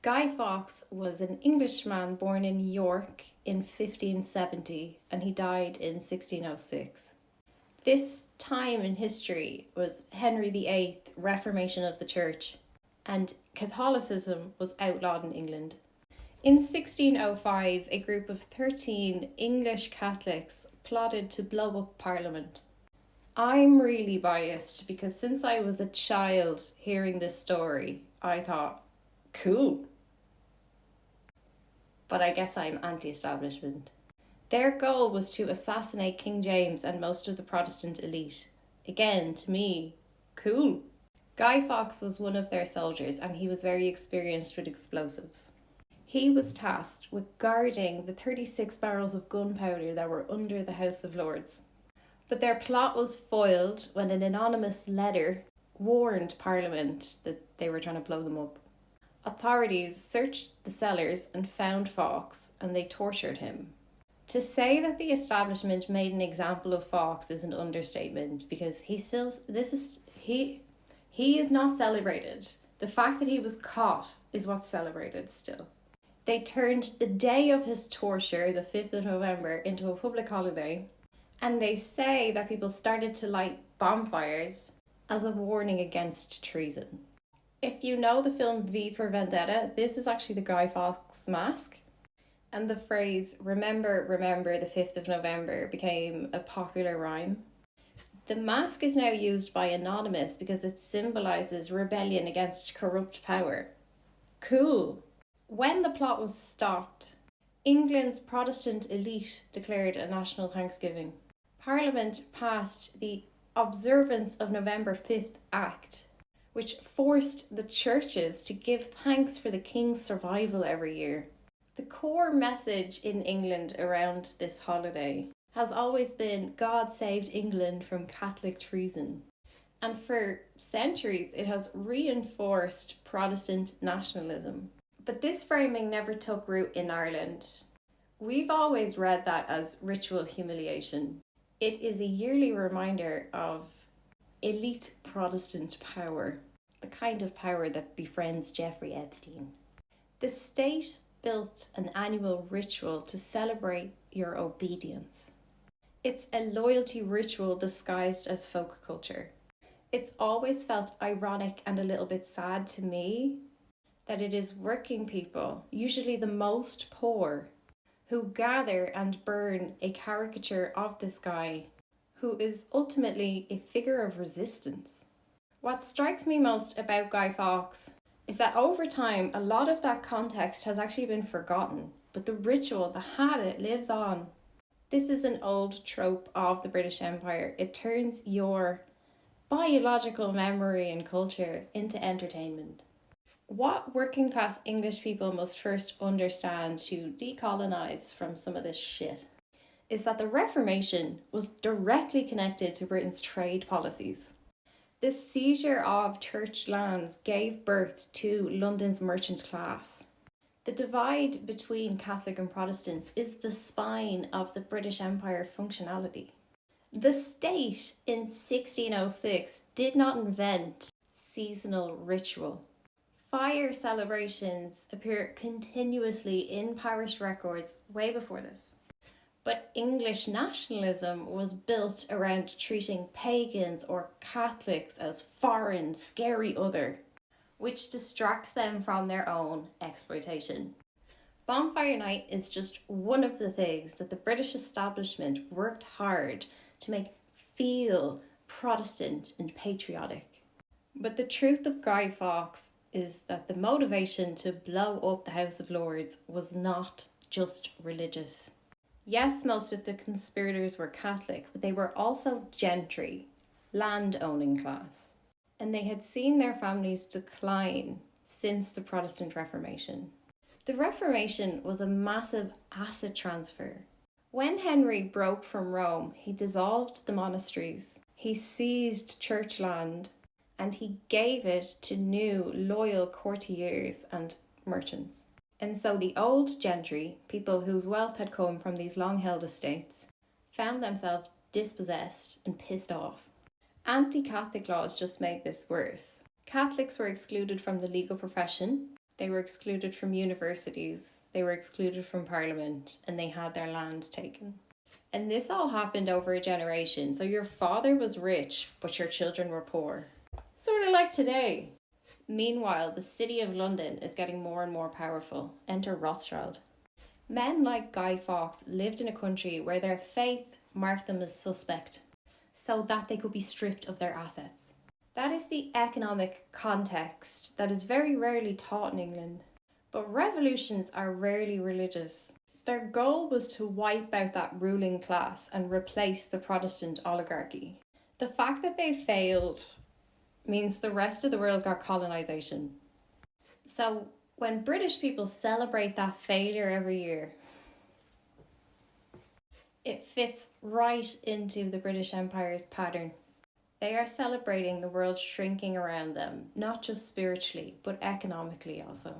Guy Fawkes was an Englishman born in York in 1570 and he died in 1606. This time in history was Henry VIII Reformation of the Church, and Catholicism was outlawed in England. In 1605, a group of 13 English Catholics plotted to blow up Parliament. I'm really biased because since I was a child hearing this story, I thought, cool. But I guess I'm anti-establishment. Their goal was to assassinate King James and most of the Protestant elite. Again, to me, cool. Guy Fawkes was one of their soldiers and he was very experienced with explosives. He was tasked with guarding the 36 barrels of gunpowder that were under the House of Lords. But their plot was foiled when an anonymous letter warned Parliament that they were trying to blow them up. Authorities searched the cellars and found Fawkes, and they tortured him. To say that the establishment made an example of Fawkes is an understatement because he is not celebrated. The fact that he was caught is what's celebrated still. They turned the day of his torture, the 5th of November, into a public holiday, and they say that people started to light bonfires as a warning against treason. If you know the film V for Vendetta, this is actually the Guy Fawkes mask. And the phrase, remember, remember the 5th of November became a popular rhyme. The mask is now used by Anonymous because it symbolises rebellion against corrupt power. Cool. When the plot was stopped, England's Protestant elite declared a national thanksgiving. Parliament passed the Observance of November 5th Act, which forced the churches to give thanks for the king's survival every year. The core message in England around this holiday has always been God saved England from Catholic treason. And for centuries, it has reinforced Protestant nationalism. But this framing never took root in Ireland. We've always read that as ritual humiliation. It is a yearly reminder of elite Protestant power, the kind of power that befriends Jeffrey Epstein. The state built an annual ritual to celebrate your obedience. It's a loyalty ritual disguised as folk culture. It's always felt ironic and a little bit sad to me that it is working people, usually the most poor, who gather and burn a caricature of this guy who is ultimately a figure of resistance. What strikes me most about Guy Fawkes is that over time, a lot of that context has actually been forgotten, but the ritual, the habit lives on. This is an old trope of the British Empire. It turns your biological memory and culture into entertainment. What working class English people must first understand to decolonize from some of this shit is that the Reformation was directly connected to Britain's trade policies. The seizure of church lands gave birth to London's merchant class. The divide between Catholic and Protestants is the spine of the British Empire functionality. The state in 1606 did not invent seasonal ritual. Fire celebrations appear continuously in parish records way before this. But English nationalism was built around treating pagans or Catholics as foreign, scary other, which distracts them from their own exploitation. Bonfire Night is just one of the things that the British establishment worked hard to make feel Protestant and patriotic. But the truth of Guy Fawkes is that the motivation to blow up the House of Lords was not just religious. Yes, most of the conspirators were Catholic, but they were also gentry, land-owning class. And they had seen their families decline since the Protestant Reformation. The Reformation was a massive asset transfer. When Henry broke from Rome, he dissolved the monasteries, he seized church land, and he gave it to new, loyal courtiers and merchants. And so the old gentry, people whose wealth had come from these long-held estates, found themselves dispossessed and pissed off. Anti-Catholic laws just made this worse. Catholics were excluded from the legal profession, They were excluded from universities, they were excluded from parliament, and they had their land taken. And this all happened over a generation. So your father was rich, but your children were poor. Sort of like today. Meanwhile, the city of London is getting more and more powerful. Enter Rothschild. Men like Guy Fawkes lived in a country where their faith marked them as suspect, so that they could be stripped of their assets. That is the economic context that is very rarely taught in England. But revolutions are rarely religious. Their goal was to wipe out that ruling class and replace the Protestant oligarchy. The fact that they failed means the rest of the world got colonization. So when British people celebrate that failure every year, it fits right into the British Empire's pattern. They are celebrating the world shrinking around them, not just spiritually, but economically also.